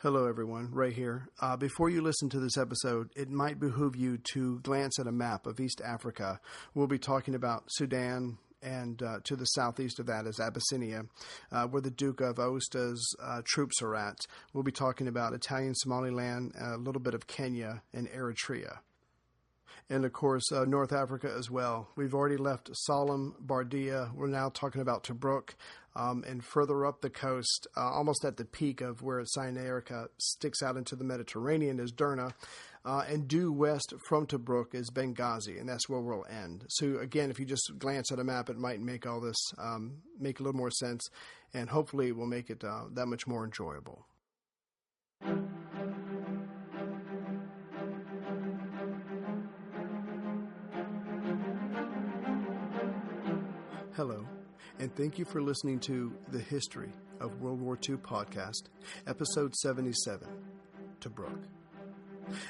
Hello, everyone. Ray here. Before you listen to this episode, it might behoove you to glance at a map of East Africa. We'll be talking about Sudan, and to the southeast of that is Abyssinia, where the Duke of Aosta's troops are at. We'll be talking about Italian Somaliland, a little bit of Kenya, and Eritrea. And, of course, North Africa as well. We've already left Sollum, Bardia. We're now talking about Tobruk. And further up the coast, almost at the peak of where Cyrenaica sticks out into the Mediterranean is Derna. And due west from Tobruk is Benghazi, and that's where we'll end. So, again, if you just glance at a map, it might make all this make a little more sense. And hopefully it will make it that much more enjoyable. Hello, and thank you for listening to The History of World War II podcast, episode 77, Tobruk.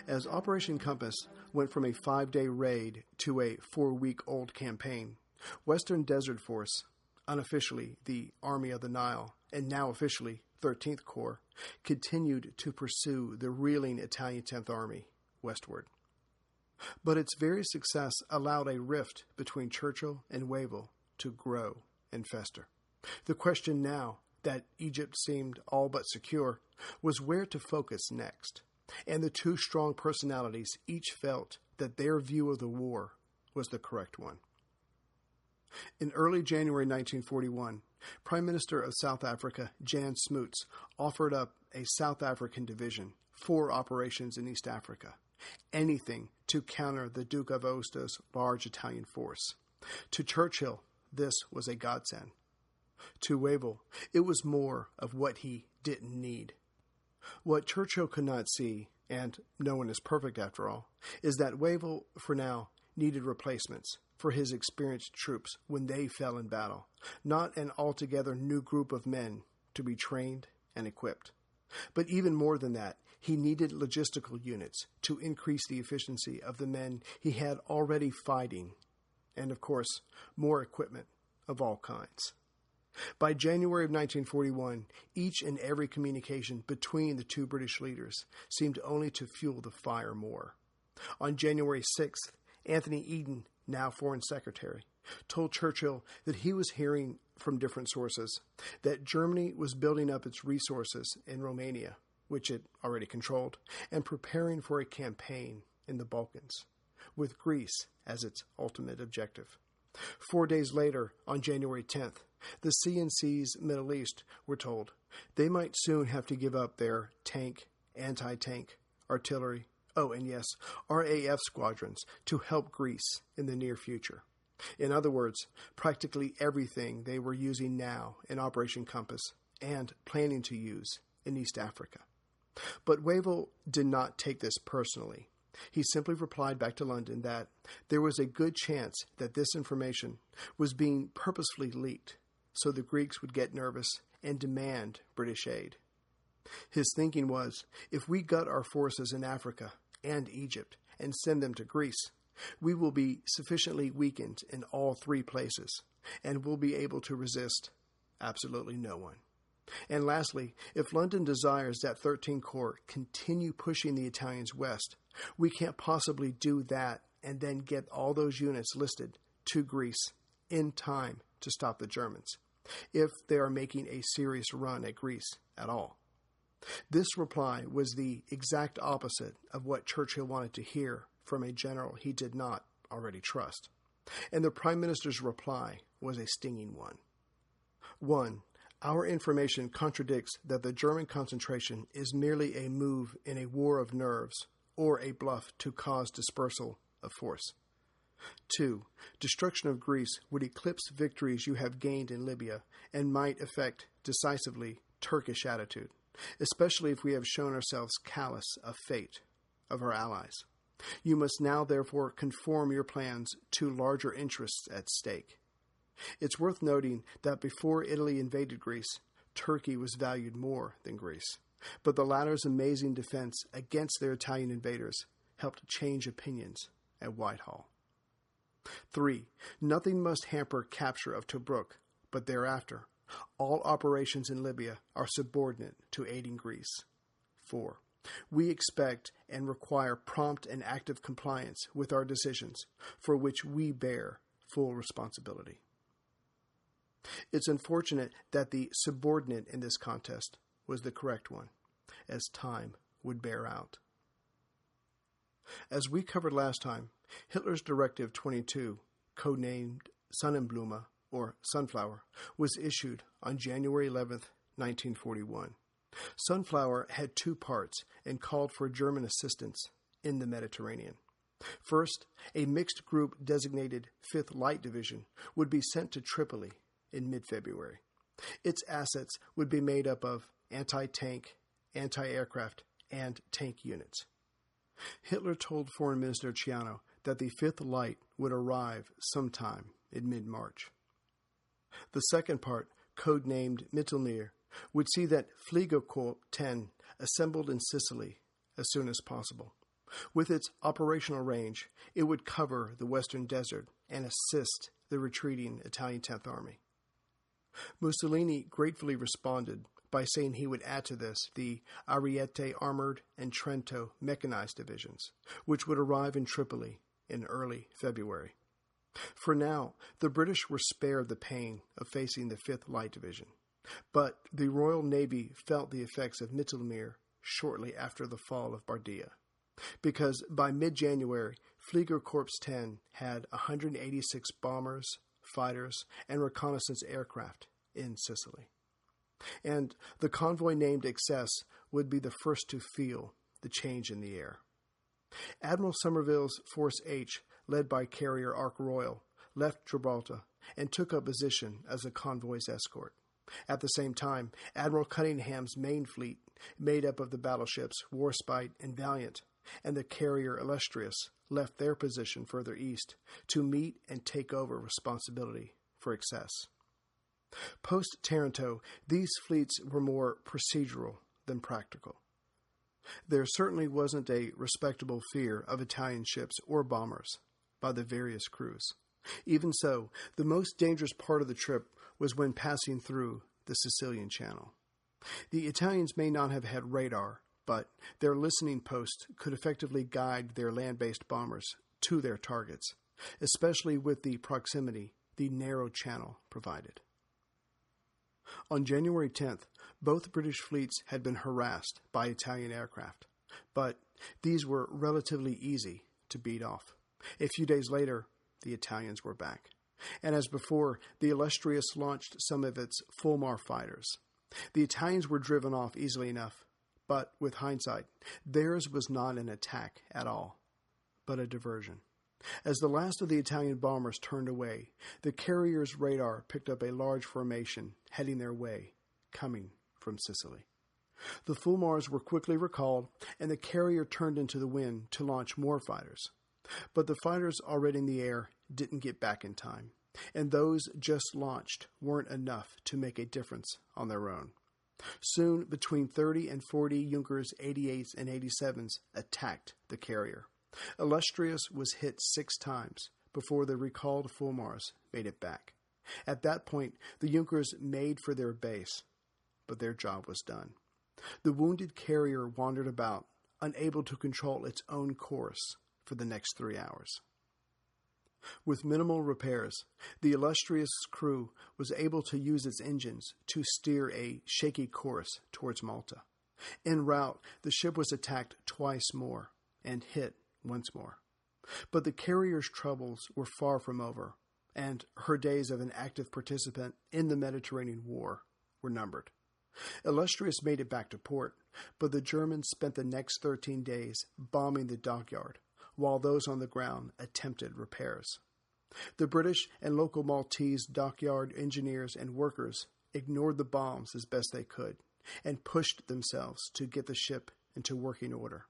As Operation Compass went from a 5-day raid to a 4-week-old campaign, Western Desert Force, unofficially the Army of the Nile, and now officially 13th Corps, continued to pursue the reeling Italian 10th Army westward. But its very success allowed a rift between Churchill and Wavell to grow and fester. The question now that Egypt seemed all but secure was where to focus next, and the two strong personalities each felt that their view of the war was the correct one. In early January 1941, Prime Minister of South Africa Jan Smuts offered up a South African division for operations in East Africa, anything to counter the Duke of Aosta's large Italian force. To Churchill, this was a godsend. To Wavell, it was more of what he didn't need. What Churchill could not see, and no one is perfect after all, is that Wavell, for now, needed replacements for his experienced troops when they fell in battle, not an altogether new group of men to be trained and equipped. But even more than that, he needed logistical units to increase the efficiency of the men he had already fighting, and, of course, more equipment of all kinds. By January of 1941, each and every communication between the two British leaders seemed only to fuel the fire more. On January 6th, Anthony Eden, now Foreign Secretary, told Churchill that he was hearing from different sources that Germany was building up its resources in Romania, which it already controlled, and preparing for a campaign in the Balkans, with Greece as its ultimate objective. 4 days later, on January 10th, the CNC's Middle East were told they might soon have to give up their tank, anti-tank, artillery, and yes, RAF squadrons to help Greece in the near future. In other words, practically everything they were using now in Operation Compass and planning to use in East Africa. But Wavell did not take this personally. He simply replied back to London that there was a good chance that this information was being purposefully leaked so the Greeks would get nervous and demand British aid. His thinking was, if we gut our forces in Africa and Egypt and send them to Greece, we will be sufficiently weakened in all three places and will be able to resist absolutely no one. And lastly, if London desires that 13th Corps continue pushing the Italians west, we can't possibly do that and then get all those units listed to Greece in time to stop the Germans, if they are making a serious run at Greece at all. This reply was the exact opposite of what Churchill wanted to hear from a general he did not already trust. And the Prime Minister's reply was a stinging one. 1. Our information contradicts that the German concentration is merely a move in a war of nerves or a bluff to cause dispersal of force. 2. Destruction of Greece would eclipse victories you have gained in Libya and might affect decisively Turkish attitude, especially if we have shown ourselves callous of fate of our allies. You must now therefore conform your plans to larger interests at stake. It's worth noting that before Italy invaded Greece, Turkey was valued more than Greece, but the latter's amazing defense against their Italian invaders helped change opinions at Whitehall. 3. Nothing must hamper capture of Tobruk, but thereafter, all operations in Libya are subordinate to aiding Greece. 4. We expect and require prompt and active compliance with our decisions, for which we bear full responsibility. It's unfortunate that the subordinate in this contest was the correct one, as time would bear out. As we covered last time, Hitler's Directive 22, codenamed Sonnenblume, or Sunflower, was issued on January 11, 1941. Sunflower had 2 parts and called for German assistance in the Mediterranean. First, a mixed group designated 5th Light Division would be sent to Tripoli in mid-February. Its assets would be made up of anti-tank, anti-aircraft, and tank units. Hitler told Foreign Minister Ciano that the 5th Light would arrive sometime in mid-March. The second part, codenamed Mittelmeer, would see that Fliegerkorps 10 assembled in Sicily as soon as possible. With its operational range, it would cover the Western Desert and assist the retreating Italian 10th Army. Mussolini gratefully responded by saying he would add to this the Ariete Armored and Trento Mechanized Divisions, which would arrive in Tripoli in early February. For now, the British were spared the pain of facing the 5th Light Division, but the Royal Navy felt the effects of Mittelmeer shortly after the fall of Bardia, because by mid-January, Fliegerkorps 10 had 186 bombers, fighters, and reconnaissance aircraft in Sicily. And the convoy named Excess would be the first to feel the change in the air. Admiral Somerville's Force H, led by carrier Ark Royal, left Gibraltar and took up position as a convoy's escort. At the same time, Admiral Cunningham's main fleet, made up of the battleships Warspite and Valiant, and the carrier Illustrious, left their position further east to meet and take over responsibility for Excess. Post-Taranto, these fleets were more procedural than practical. There certainly wasn't a respectable fear of Italian ships or bombers by the various crews. Even so, the most dangerous part of the trip was when passing through the Sicilian Channel. The Italians may not have had radar, but their listening post could effectively guide their land-based bombers to their targets, especially with the proximity the narrow channel provided. On January 10th, both British fleets had been harassed by Italian aircraft, but these were relatively easy to beat off. A few days later, the Italians were back, and as before, the Illustrious launched some of its Fulmar fighters. The Italians were driven off easily enough, but with hindsight, theirs was not an attack at all, but a diversion. As the last of the Italian bombers turned away, the carrier's radar picked up a large formation heading their way, coming from Sicily. The Fulmars were quickly recalled, and the carrier turned into the wind to launch more fighters. But the fighters already in the air didn't get back in time, and those just launched weren't enough to make a difference on their own. Soon, between 30 and 40 Junkers 88s and 87s attacked the carrier. Illustrious was hit 6 times before the recalled Fulmars made it back. At that point, the Junkers made for their base, but their job was done. The wounded carrier wandered about, unable to control its own course for the next 3 hours. With minimal repairs, the Illustrious crew was able to use its engines to steer a shaky course towards Malta. En route, the ship was attacked twice more and hit once more. But the carrier's troubles were far from over, and her days of an active participant in the Mediterranean War were numbered. Illustrious made it back to port, but the Germans spent the next 13 days bombing the dockyard, while those on the ground attempted repairs. The British and local Maltese dockyard engineers and workers ignored the bombs as best they could and pushed themselves to get the ship into working order.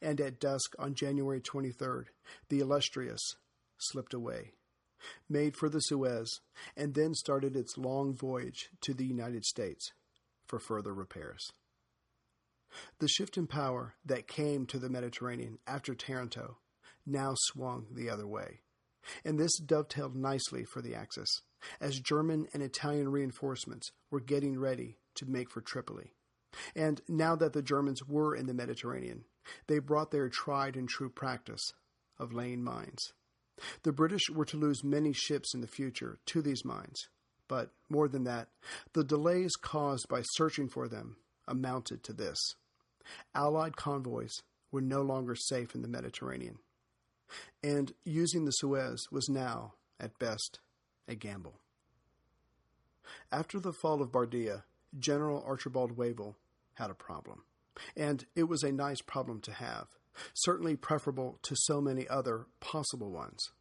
And at dusk on January 23rd, the Illustrious slipped away, made for the Suez, and then started its long voyage to the United States for further repairs. The shift in power that came to the Mediterranean after Taranto now swung the other way, and this dovetailed nicely for the Axis, as German and Italian reinforcements were getting ready to make for Tripoli. And now that the Germans were in the Mediterranean, they brought their tried and true practice of laying mines. The British were to lose many ships in the future to these mines, but more than that, the delays caused by searching for them amounted to this. Allied convoys were no longer safe in the Mediterranean, and using the Suez was now, at best, a gamble. After the fall of Bardia, General Archibald Wavell had a problem, and it was a nice problem to have, certainly preferable to so many other possible ones.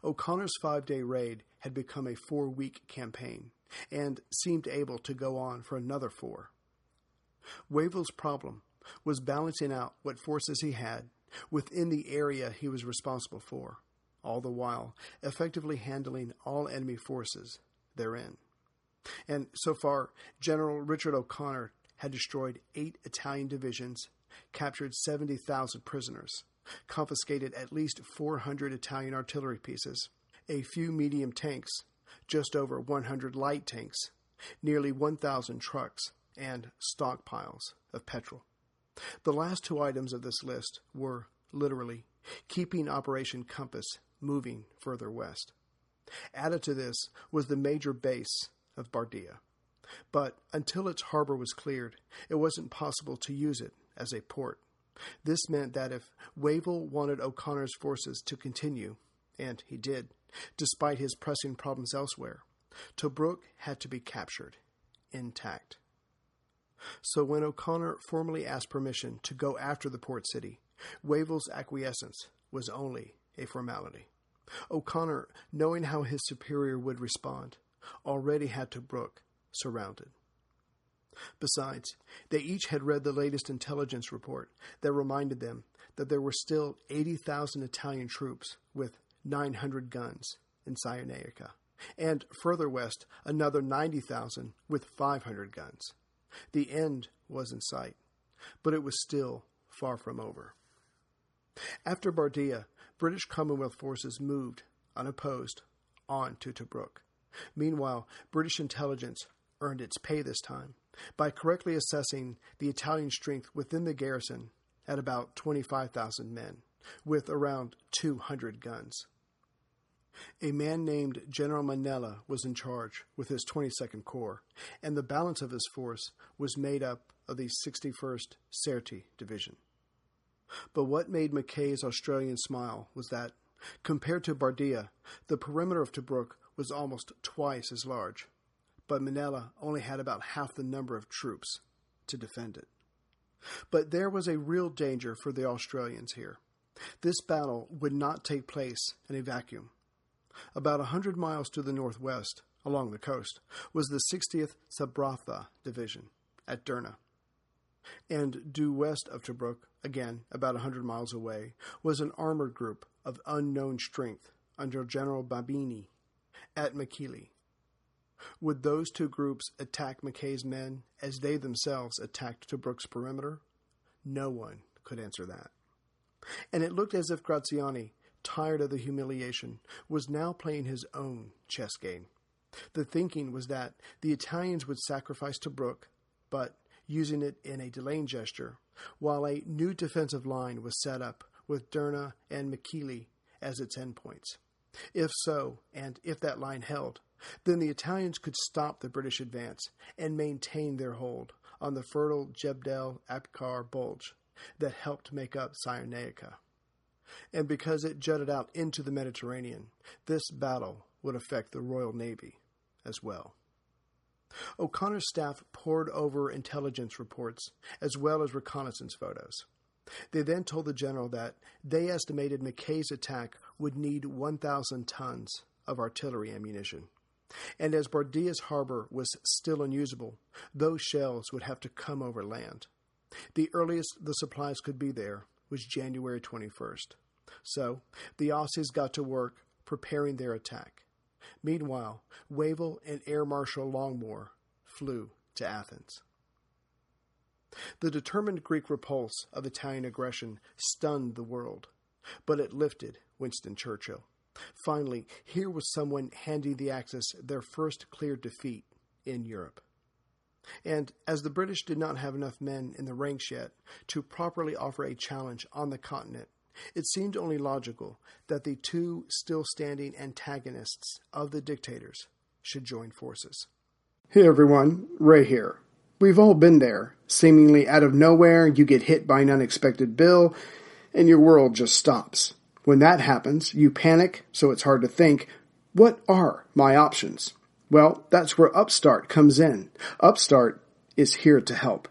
O'Connor's 5-day raid had become a 4-week campaign, and seemed able to go on for another 4. Wavell's problem was balancing out what forces he had within the area he was responsible for, all the while effectively handling all enemy forces therein. And so far, General Richard O'Connor had destroyed 8 Italian divisions, captured 70,000 prisoners, confiscated at least 400 Italian artillery pieces, a few medium tanks, just over 100 light tanks, nearly 1,000 trucks, and stockpiles of petrol. The last 2 items of this list were, literally, keeping Operation Compass moving further west. Added to this was the major base of Bardia. But until its harbor was cleared, it wasn't possible to use it as a port. This meant that if Wavell wanted O'Connor's forces to continue, and he did, despite his pressing problems elsewhere, Tobruk had to be captured, intact. So when O'Connor formally asked permission to go after the port city, Wavell's acquiescence was only a formality. O'Connor, knowing how his superior would respond, already had Tobruk surrounded. Besides, they each had read the latest intelligence report that reminded them that there were still 80,000 Italian troops with 900 guns in Cyrenaica, and further west another 90,000 with 500 guns. The end was in sight, but it was still far from over. After Bardia, British Commonwealth forces moved, unopposed, on to Tobruk. Meanwhile, British intelligence earned its pay this time by correctly assessing the Italian strength within the garrison at about 25,000 men, with around 200 guns. A man named General Manella was in charge with his 22nd Corps, and the balance of his force was made up of the 61st Certi Division. But what made Mackay's Australian smile was that, compared to Bardia, the perimeter of Tobruk was almost twice as large, but Manella only had about half the number of troops to defend it. But there was a real danger for the Australians here. This battle would not take place in a vacuum. About 100 miles to the northwest, along the coast, was the 60th Sabratha Division at Derna. And due west of Tobruk, again about 100 miles away, was an armored group of unknown strength under General Babini at Makili. Would those 2 groups attack Mackay's men as they themselves attacked Tobruk's perimeter? No one could answer that. And it looked as if Graziani, tired of the humiliation, was now playing his own chess game. The thinking was that the Italians would sacrifice Tobruk, but using it in a delaying gesture, while a new defensive line was set up with Derna and Makili as its endpoints. If so, and if that line held, then the Italians could stop the British advance and maintain their hold on the fertile Jebel Abkar bulge that helped make up Cyrenaica. And because it jutted out into the Mediterranean, this battle would affect the Royal Navy as well. O'Connor's staff pored over intelligence reports as well as reconnaissance photos. They then told the general that they estimated Mackay's attack would need 1,000 tons of artillery ammunition. And as Bardia's harbor was still unusable, those shells would have to come over land. The earliest the supplies could be there was January 21st. So the Aussies got to work preparing their attack. Meanwhile, Wavell and Air Marshal Longmore flew to Athens. The determined Greek repulse of Italian aggression stunned the world, but it lifted Winston Churchill. Finally, here was someone handing the Axis their first clear defeat in Europe. And as the British did not have enough men in the ranks yet to properly offer a challenge on the continent, it seemed only logical that the two still-standing antagonists of the dictators should join forces. Hey everyone, Ray here. We've all been there. Seemingly out of nowhere, you get hit by an unexpected bill, and your world just stops. When that happens, you panic, so it's hard to think, what are my options? Well, that's where Upstart comes in. Upstart is here to help.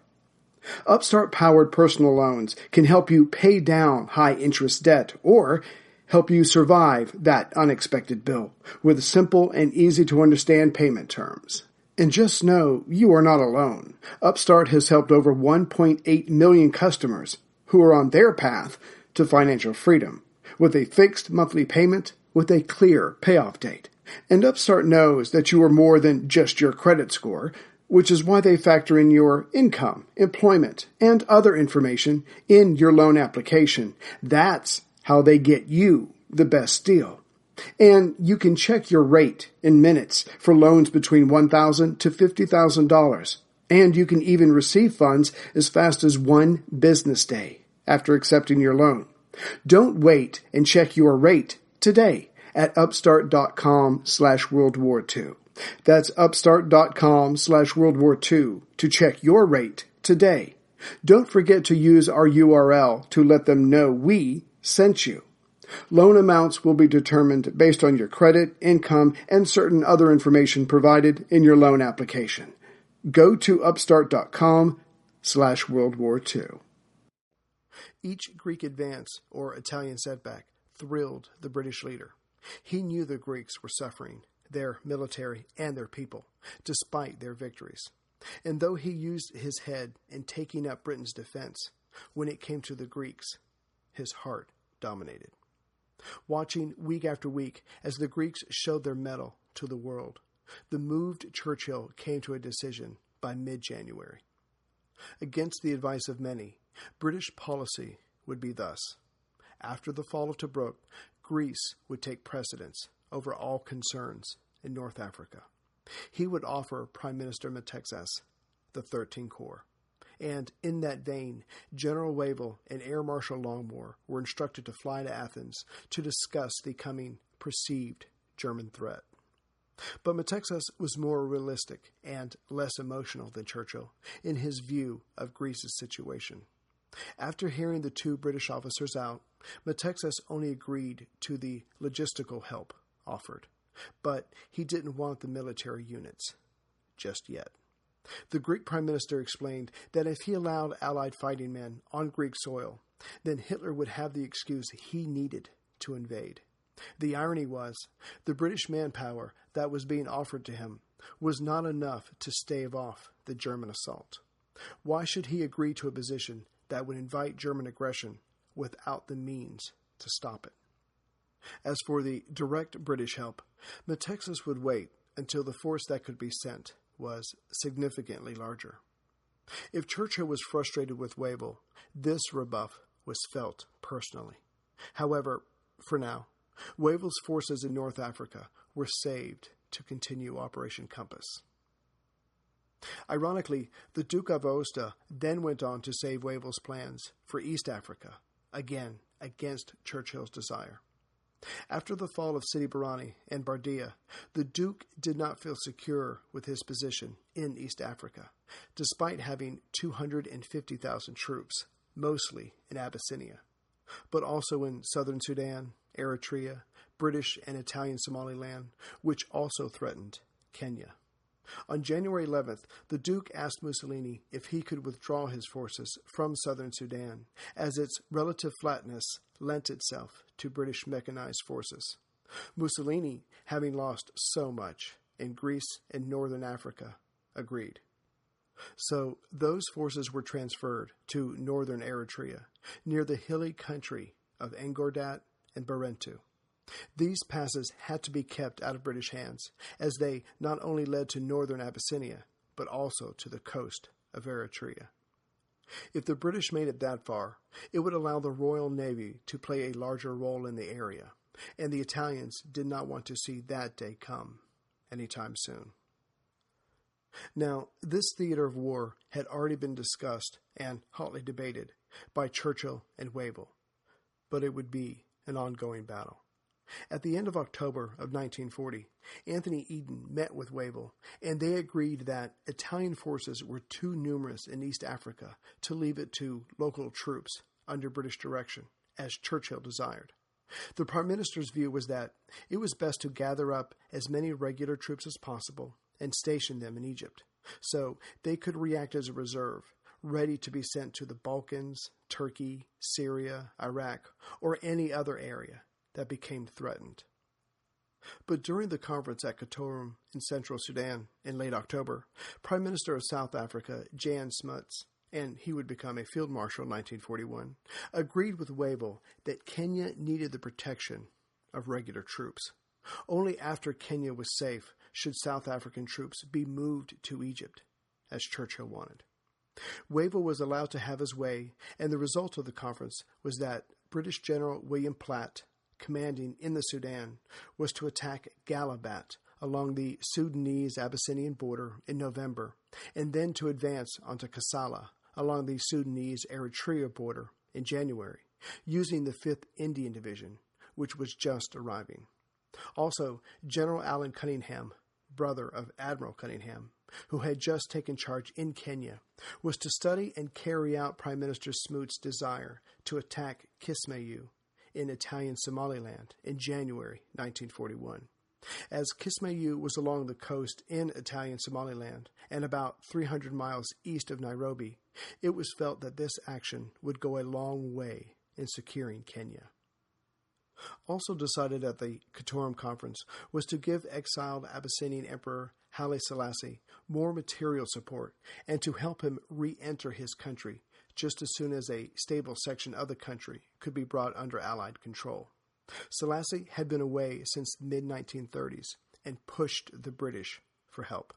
Upstart-powered personal loans can help you pay down high-interest debt or help you survive that unexpected bill with simple and easy-to-understand payment terms. And just know you are not alone. Upstart has helped over 1.8 million customers who are on their path to financial freedom with a fixed monthly payment with a clear payoff date. And Upstart knows that you are more than just your credit score, which is why they factor in your income, employment, and other information in your loan application. That's how they get you the best deal. And you can check your rate in minutes for loans between $1,000 to $50,000. And you can even receive funds as fast as one business day after accepting your loan. Don't wait and check your rate today at upstart.com/World War II. That's upstart.com/World War II to check your rate today. Don't forget to use our URL to let them know we sent you. Loan amounts will be determined based on your credit, income, and certain other information provided in your loan application. Go to upstart.com/World War II. Each Greek advance or Italian setback thrilled the British leader. He knew the Greeks were suffering, their military and their people, despite their victories. And though he used his head in taking up Britain's defense, when it came to the Greeks, his heart dominated. Watching week after week as the Greeks showed their mettle to the world, the moved Churchill came to a decision by mid-January. Against the advice of many, British policy would be thus. After the fall of Tobruk, Greece would take precedence over all concerns in North Africa. He would offer Prime Minister Metexas the 13 Corps. And in that vein, General Wavell and Air Marshal Longmore were instructed to fly to Athens to discuss the coming perceived German threat. But Metexas was more realistic and less emotional than Churchill in his view of Greece's situation. After hearing the two British officers out, Metexas only agreed to the logistical help offered, but he didn't want the military units just yet. The Greek Prime Minister explained that if he allowed Allied fighting men on Greek soil, then Hitler would have the excuse he needed to invade. The irony was, the British manpower that was being offered to him was not enough to stave off the German assault. Why should he agree to a position that would invite German aggression without the means to stop it? As for the direct British help, Metexas would wait until the force that could be sent was significantly larger. If Churchill was frustrated with Wavell, this rebuff was felt personally. However, for now, Wavell's forces in North Africa were saved to continue Operation Compass. Ironically, the Duke of Aosta then went on to save Wavell's plans for East Africa, again against Churchill's desire. After the fall of Sidi Barrani and Bardia, the Duke did not feel secure with his position in East Africa, despite having 250,000 troops, mostly in Abyssinia, but also in southern Sudan, Eritrea, British and Italian Somaliland, which also threatened Kenya. On January 11th, the Duke asked Mussolini if he could withdraw his forces from southern Sudan, as its relative flatness lent itself to British mechanized forces. Mussolini, having lost so much in Greece and northern Africa, agreed. So those forces were transferred to northern Eritrea, near the hilly country of Engordat and Barentu. These passes had to be kept out of British hands, as they not only led to northern Abyssinia, but also to the coast of Eritrea. If the British made it that far, it would allow the Royal Navy to play a larger role in the area, and the Italians did not want to see that day come anytime soon. Now, this theater of war had already been discussed and hotly debated by Churchill and Wavell, but it would be an ongoing battle. At the end of October of 1940, Anthony Eden met with Wavell, and they agreed that Italian forces were too numerous in East Africa to leave it to local troops under British direction, as Churchill desired. The Prime Minister's view was that it was best to gather up as many regular troops as possible and station them in Egypt, so they could react as a reserve, ready to be sent to the Balkans, Turkey, Syria, Iraq, or any other area that became threatened. But during the conference at Khartoum in Central Sudan in late October, Prime Minister of South Africa, Jan Smuts, and he would become a field marshal in 1941, agreed with Wavell that Kenya needed the protection of regular troops. Only after Kenya was safe should South African troops be moved to Egypt, as Churchill wanted. Wavell was allowed to have his way, and the result of the conference was that British General William Platt, commanding in the Sudan, was to attack Gallabat along the Sudanese-Abyssinian border in November, and then to advance onto Kassala along the Sudanese-Eritrea border in January, using the 5th Indian Division, which was just arriving. Also, General Allen Cunningham, brother of Admiral Cunningham, who had just taken charge in Kenya, was to study and carry out Prime Minister Smoot's desire to attack Kismayu in Italian Somaliland in January 1941. As Kismayu was along the coast in Italian Somaliland and about 300 miles east of Nairobi, it was felt that this action would go a long way in securing Kenya. Also decided at the Khartoum Conference was to give exiled Abyssinian Emperor Haile Selassie more material support and to help him re-enter his country just as soon as a stable section of the country could be brought under Allied control. Selassie had been away since the mid-1930s and pushed the British for help.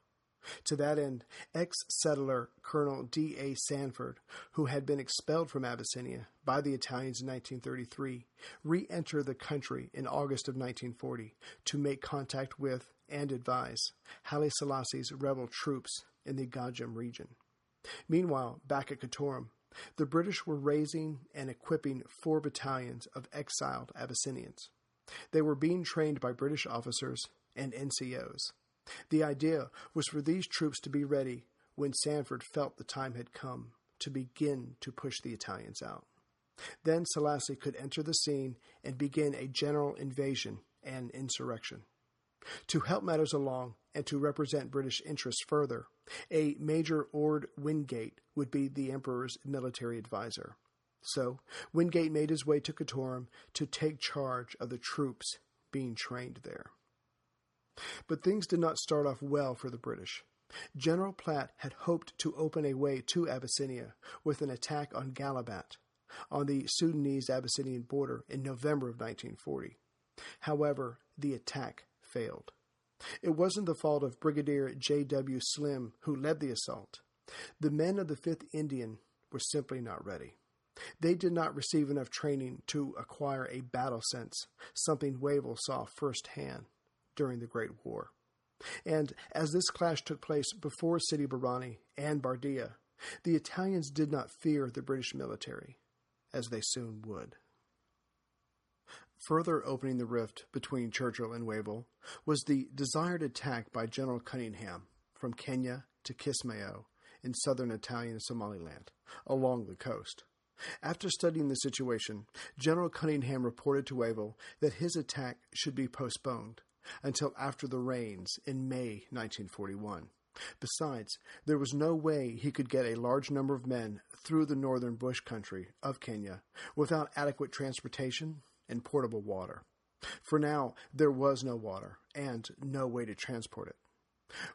To that end, ex-settler Colonel D.A. Sanford, who had been expelled from Abyssinia by the Italians in 1933, re-entered the country in August of 1940 to make contact with and advise Haile Selassie's rebel troops in the Gajam region. Meanwhile, back at Khartoum, the British were raising and equipping 4 battalions of exiled Abyssinians. They were being trained by British officers and NCOs. The idea was for these troops to be ready when Sanford felt the time had come to begin to push the Italians out. Then Selassie could enter the scene and begin a general invasion and insurrection. To help matters along and to represent British interests further, a Major Ord Wingate would be the Emperor's military advisor. So, Wingate made his way to Khartoum to take charge of the troops being trained there. But things did not start off well for the British. General Platt had hoped to open a way to Abyssinia with an attack on Gallabat, on the Sudanese-Abyssinian border in November of 1940. However, the attack failed. It wasn't the fault of Brigadier J.W. Slim, who led the assault. The men of the 5th Indian were simply not ready. They did not receive enough training to acquire a battle sense, something Wavell saw firsthand during the Great War. And as this clash took place before Sidi Barrani and Bardia, the Italians did not fear the British military, as they soon would. Further opening the rift between Churchill and Wavell was the desired attack by General Cunningham from Kenya to Kismayo in southern Italian Somaliland, along the coast. After studying the situation, General Cunningham reported to Wavell that his attack should be postponed until after the rains in May 1941. Besides, there was no way he could get a large number of men through the northern bush country of Kenya without adequate transportation and portable water. For now, there was no water and no way to transport it.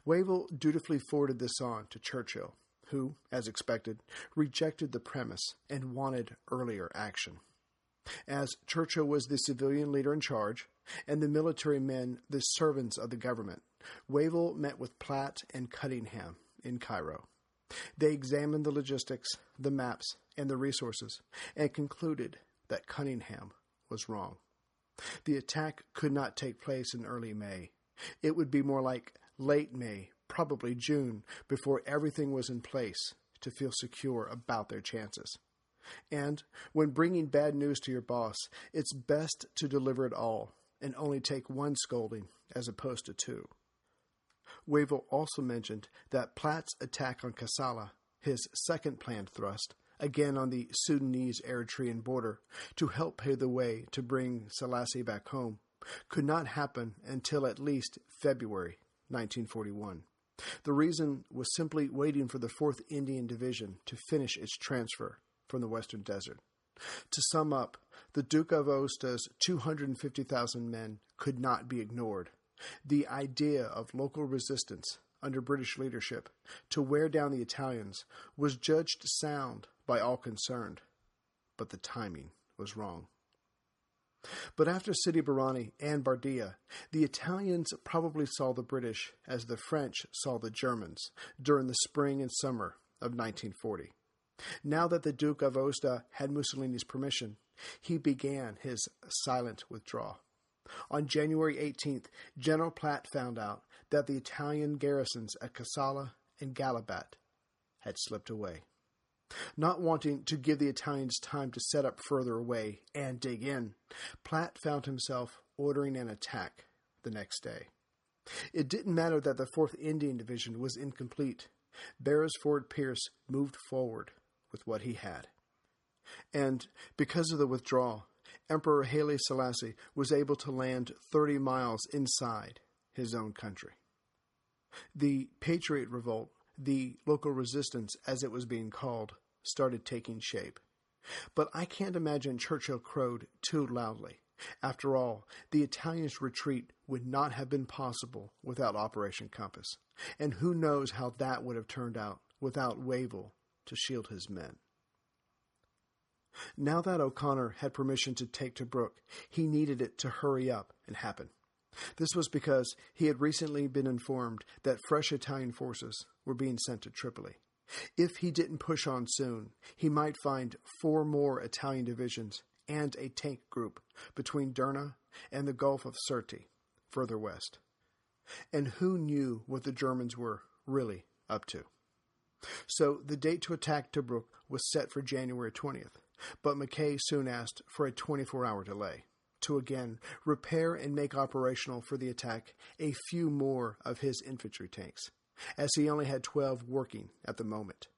Wavell dutifully forwarded this on to Churchill, who, as expected, rejected the premise and wanted earlier action. As Churchill was the civilian leader in charge, and the military men the servants of the government, Wavell met with Platt and Cunningham in Cairo. They examined the logistics, the maps, and the resources, and concluded that Cunningham was wrong. The attack could not take place in early May. It would be more like late May probably June, before everything was in place to feel secure about their chances. And when bringing bad news to your boss, it's best to deliver it all and only take one scolding as opposed to two. Wavell also mentioned that Platt's attack on Kassala, his second planned thrust, again on the Sudanese-Eritrean border, to help pave the way to bring Selassie back home, could not happen until at least February 1941. The reason was simply waiting for the 4th Indian Division to finish its transfer from the Western Desert. To sum up, the Duke of Aosta's 250,000 men could not be ignored. The idea of local resistance under British leadership to wear down the Italians was judged sound by all concerned, but the timing was wrong. But after Sidi Barrani and Bardia, the Italians probably saw the British as the French saw the Germans during the spring and summer of 1940. Now that the Duke of Aosta had Mussolini's permission, he began his silent withdrawal. On January 18th, General Platt found out that the Italian garrisons at Kassala and Gallabat had slipped away. Not wanting to give the Italians time to set up further away and dig in, Platt found himself ordering an attack the next day. It didn't matter that the 4th Indian Division was incomplete. Beresford Pierce moved forward with what he had. And because of the withdrawal, Emperor Haile Selassie was able to land 30 miles inside his own country. The Patriot Revolt, the local resistance as it was being called, started taking shape. But I can't imagine Churchill crowed too loudly. After all, the Italians' retreat would not have been possible without Operation Compass, and who knows how that would have turned out without Wavell to shield his men. Now that O'Connor had permission to take Tobruk, he needed it to hurry up and happen. This was because he had recently been informed that fresh Italian forces were being sent to Tripoli. If he didn't push on soon, he might find 4 more Italian divisions and a tank group between Derna and the Gulf of Sirte, further west. And who knew what the Germans were really up to? So the date to attack Tobruk was set for January 20th, but Mackay soon asked for a 24-hour delay to again repair and make operational for the attack a few more of his infantry tanks, as he only had 12 working at the moment.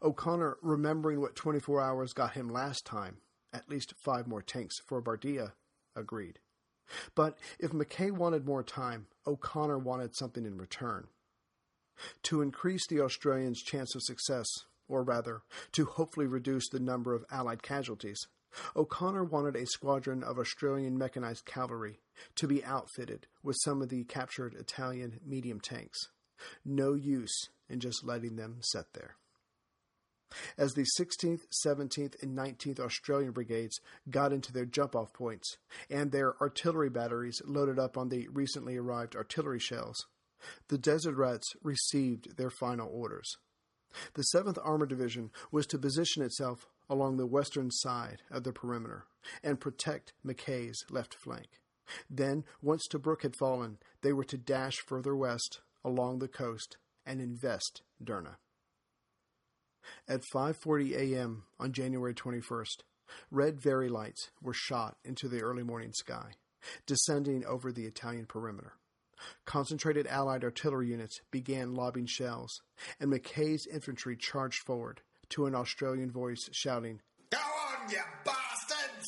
O'Connor, remembering what 24 hours got him last time, at least 5 more tanks for Bardia, agreed. But if Mackay wanted more time, O'Connor wanted something in return. To increase the Australians' chance of success, or rather, to hopefully reduce the number of Allied casualties, O'Connor wanted a squadron of Australian mechanized cavalry to be outfitted with some of the captured Italian medium tanks. No use in just letting them sit there. As the 16th, 17th, and 19th Australian Brigades got into their jump-off points, and their artillery batteries loaded up on the recently arrived artillery shells, the Desert Rats received their final orders. The 7th Armored Division was to position itself along the western side of the perimeter and protect Mackay's left flank. Then, once Tobruk had fallen, they were to dash further west along the coast and invest Derna. At 5:40 a.m. on January 21st, red Very lights were shot into the early morning sky, descending over the Italian perimeter. Concentrated Allied artillery units began lobbing shells, and Mackay's infantry charged forward to an Australian voice shouting, "Go on, you bastards!"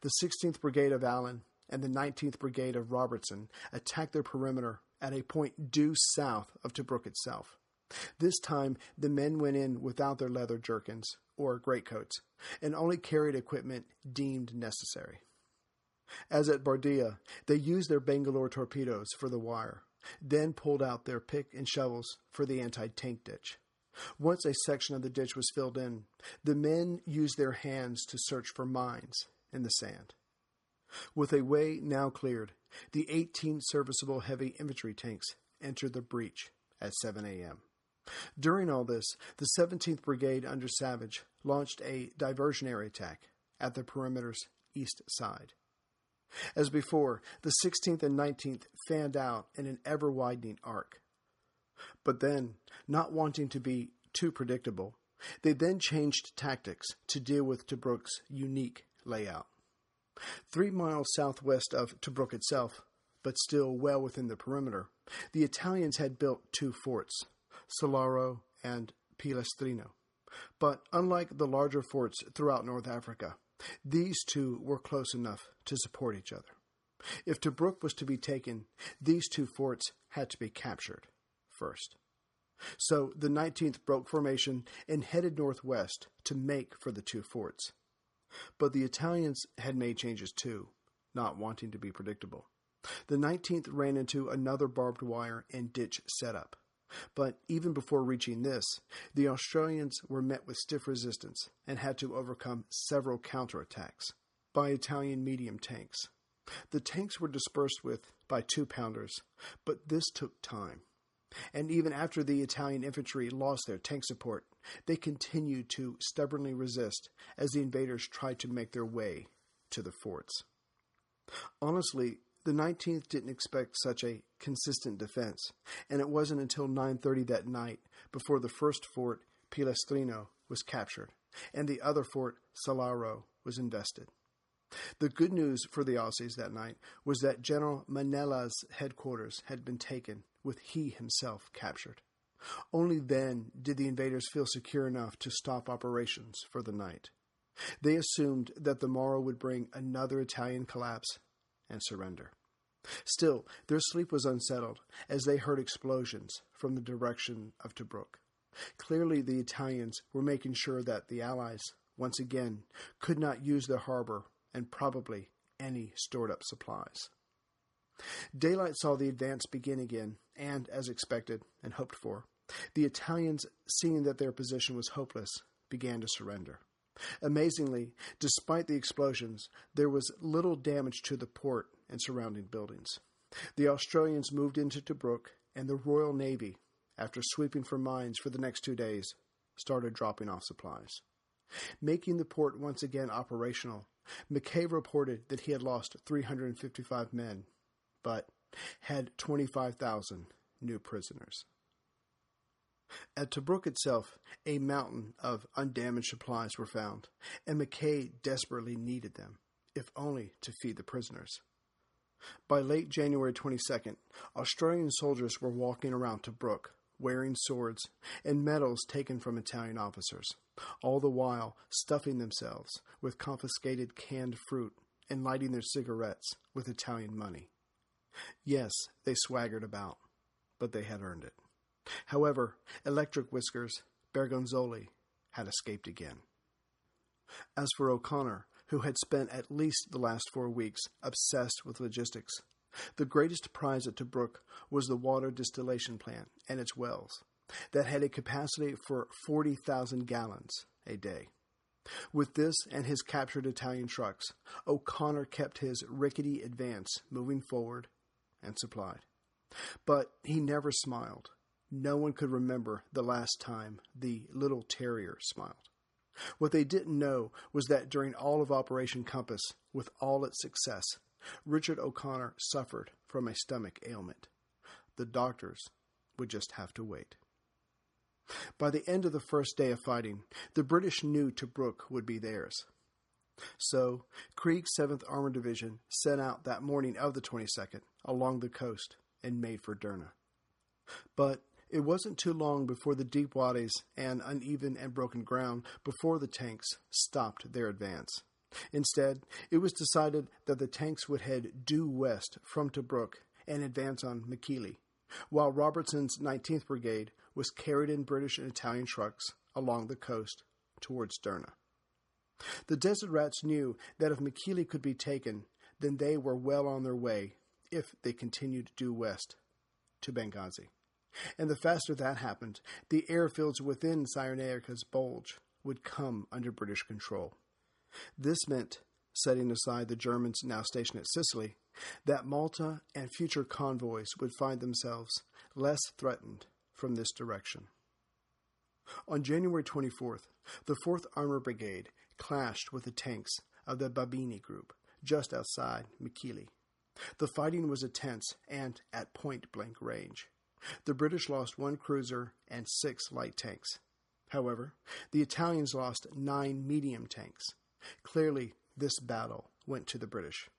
The 16th Brigade of Allen and the 19th Brigade of Robertson attacked their perimeter at a point due south of Tobruk itself. This time, the men went in without their leather jerkins or greatcoats and only carried equipment deemed necessary. As at Bardia, they used their Bangalore torpedoes for the wire, then pulled out their pick and shovels for the anti-tank ditch. Once a section of the ditch was filled in, the men used their hands to search for mines in the sand. With a way now cleared, the 18 serviceable heavy infantry tanks entered the breach at 7 a.m. During all this, the 17th Brigade under Savage launched a diversionary attack at the perimeter's east side. As before, the 16th and 19th fanned out in an ever-widening arc. But then, not wanting to be too predictable, they then changed tactics to deal with Tobruk's unique layout. 3 miles southwest of Tobruk itself, but still well within the perimeter, the Italians had built 2 forts, Solaro and Pilestrino. But unlike the larger forts throughout North Africa, these 2 were close enough to support each other. If Tobruk was to be taken, these 2 forts had to be captured first. So the 19th broke formation and headed northwest to make for the 2 forts. But the Italians had made changes too, not wanting to be predictable. The 19th ran into another barbed wire and ditch setup. But even before reaching this, the Australians were met with stiff resistance and had to overcome several counterattacks by Italian medium tanks. The tanks were dispersed with by 2-pounders, but this took time. And even after the Italian infantry lost their tank support, they continued to stubbornly resist as the invaders tried to make their way to the forts. Honestly, the 19th didn't expect such a consistent defense, and it wasn't until 9:30 that night before the first fort, Pilestrino, was captured, and the other fort, Solaro, was invested. The good news for the Aussies that night was that General Manella's headquarters had been taken, with he himself captured. Only then did the invaders feel secure enough to stop operations for the night. They assumed that the morrow would bring another Italian collapse and surrender. Still, their sleep was unsettled as they heard explosions from the direction of Tobruk. Clearly, the Italians were making sure that the Allies, once again, could not use the harbor and probably any stored-up supplies. Daylight saw the advance begin again, and, as expected and hoped for, the Italians, seeing that their position was hopeless, began to surrender. Amazingly, despite the explosions, there was little damage to the port and surrounding buildings. The Australians moved into Tobruk, and the Royal Navy, after sweeping for mines for the next 2 days, started dropping off supplies. Making the port once again operational, Mackay reported that he had lost 355 men, but had 25,000 new prisoners. At Tobruk itself, a mountain of undamaged supplies were found, and Mackay desperately needed them, if only to feed the prisoners. By late January 22nd, Australian soldiers were walking around Tobruk, wearing swords and medals taken from Italian officers, all the while stuffing themselves with confiscated canned fruit and lighting their cigarettes with Italian money. Yes, they swaggered about, but they had earned it. However, Electric Whiskers, Bergonzoli, had escaped again. As for O'Connor, who had spent at least the last 4 weeks obsessed with logistics, the greatest prize at Tobruk was the water distillation plant and its wells, that had a capacity for 40,000 gallons a day. With this and his captured Italian trucks, O'Connor kept his rickety advance moving forward and supplied. But he never smiled. No one could remember the last time the little terrier smiled. What they didn't know was that during all of Operation Compass, with all its success, Richard O'Connor suffered from a stomach ailment. The doctors would just have to wait. By the end of the first day of fighting, the British knew Tobruk would be theirs. So, Krieg's 7th Armored Division set out that morning of the 22nd along the coast and made for Derna. But it wasn't too long before the deep wadis and uneven and broken ground before the tanks stopped their advance. Instead, it was decided that the tanks would head due west from Tobruk and advance on Mekili, while Robertson's 19th Brigade was carried in British and Italian trucks along the coast towards Derna. The Desert Rats knew that if Mekili could be taken, then they were well on their way, if they continued due west, to Benghazi. And the faster that happened, the airfields within Cyrenaica's bulge would come under British control. This meant, setting aside the Germans now stationed at Sicily, that Malta and future convoys would find themselves less threatened from this direction. On January 24th, the 4th Armored Brigade clashed with the tanks of the Babini Group just outside Agheila. The fighting was intense and at point-blank range. The British lost 1 cruiser and 6 light tanks. However, the Italians lost 9 medium tanks. Clearly, this battle went to the British.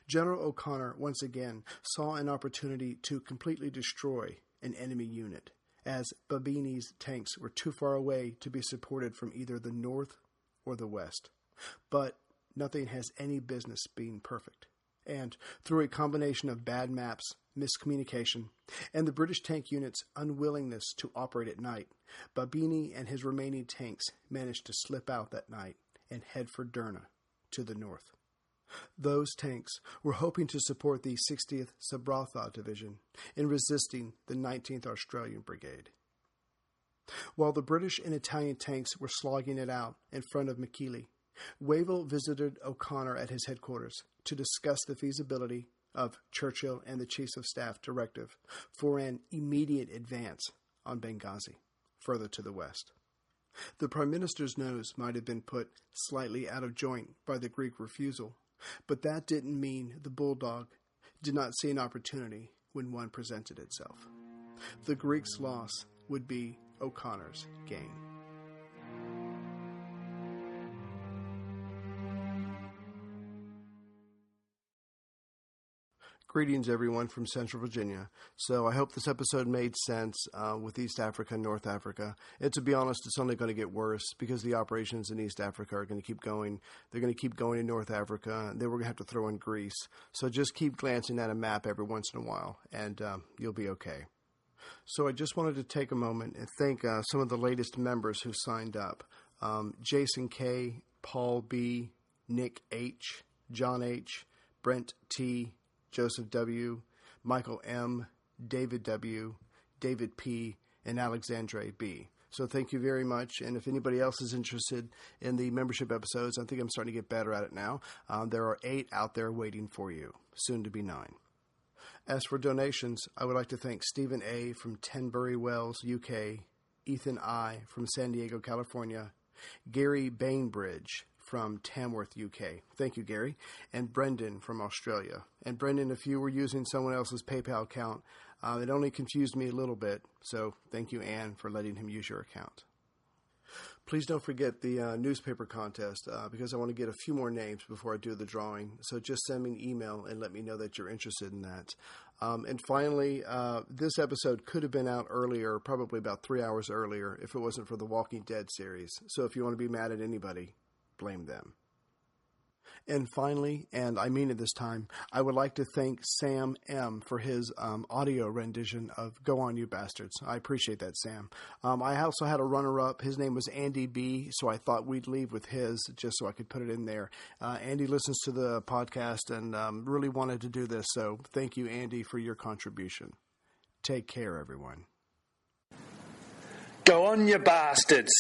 General O'Connor once again saw an opportunity to completely destroy an enemy unit, as Babini's tanks were too far away to be supported from either the north or the west. But nothing has any business being perfect. And through a combination of bad maps, miscommunication, and the British tank unit's unwillingness to operate at night, Babini and his remaining tanks managed to slip out that night and head for Derna to the north. Those tanks were hoping to support the 60th Sabratha Division in resisting the 19th Australian Brigade. While the British and Italian tanks were slogging it out in front of Agheila, Wavell visited O'Connor at his headquarters to discuss the feasibility of Churchill and the Chiefs of Staff directive for an immediate advance on Benghazi, further to the west. The Prime Minister's nose might have been put slightly out of joint by the Greek refusal, but that didn't mean the Bulldog did not see an opportunity when one presented itself. The Greeks' loss would be O'Connor's gain. Greetings, everyone, from Central Virginia. So I hope this episode made sense with East Africa and North Africa. And to be honest, it's only going to get worse because the operations in East Africa are going to keep going. They're going to keep going in North Africa. Then we're going to have to throw in Greece. So just keep glancing at a map every once in a while, and you'll be okay. So I just wanted to take a moment and thank some of the latest members who signed up. Jason K., Paul B., Nick H., John H., Brent T., Joseph W., Michael M., David W., David P., and Alexandre B. So thank you very much. And if anybody else is interested in the membership episodes, I think I'm starting to get better at it now. There are 8 out there waiting for you, soon to be 9. As for donations, I would like to thank Stephen A. from Tenbury Wells, UK, Ethan I. from San Diego, California, Gary Bainbridge from Tamworth, UK. Thank you, Gary. And Brendan from Australia. And Brendan, if you were using someone else's PayPal account, it only confused me a little bit. So thank you, Anne, for letting him use your account. Please don't forget the newspaper contest because I want to get a few more names before I do the drawing. So just send me an email and let me know that you're interested in that. And finally, this episode could have been out earlier, probably about 3 hours earlier, if it wasn't for the Walking Dead series. So if you want to be mad at anybody, blame them. And finally, and I mean it this time, I would like to thank Sam M. for his audio rendition of Go On You Bastards. I appreciate that, Sam. I also had a runner-up. His name was Andy B., so I thought we'd leave with his just so I could put it in there. Andy listens to the podcast and really wanted to do this, so thank you, Andy, for your contribution. Take care, everyone. Go on, you bastards.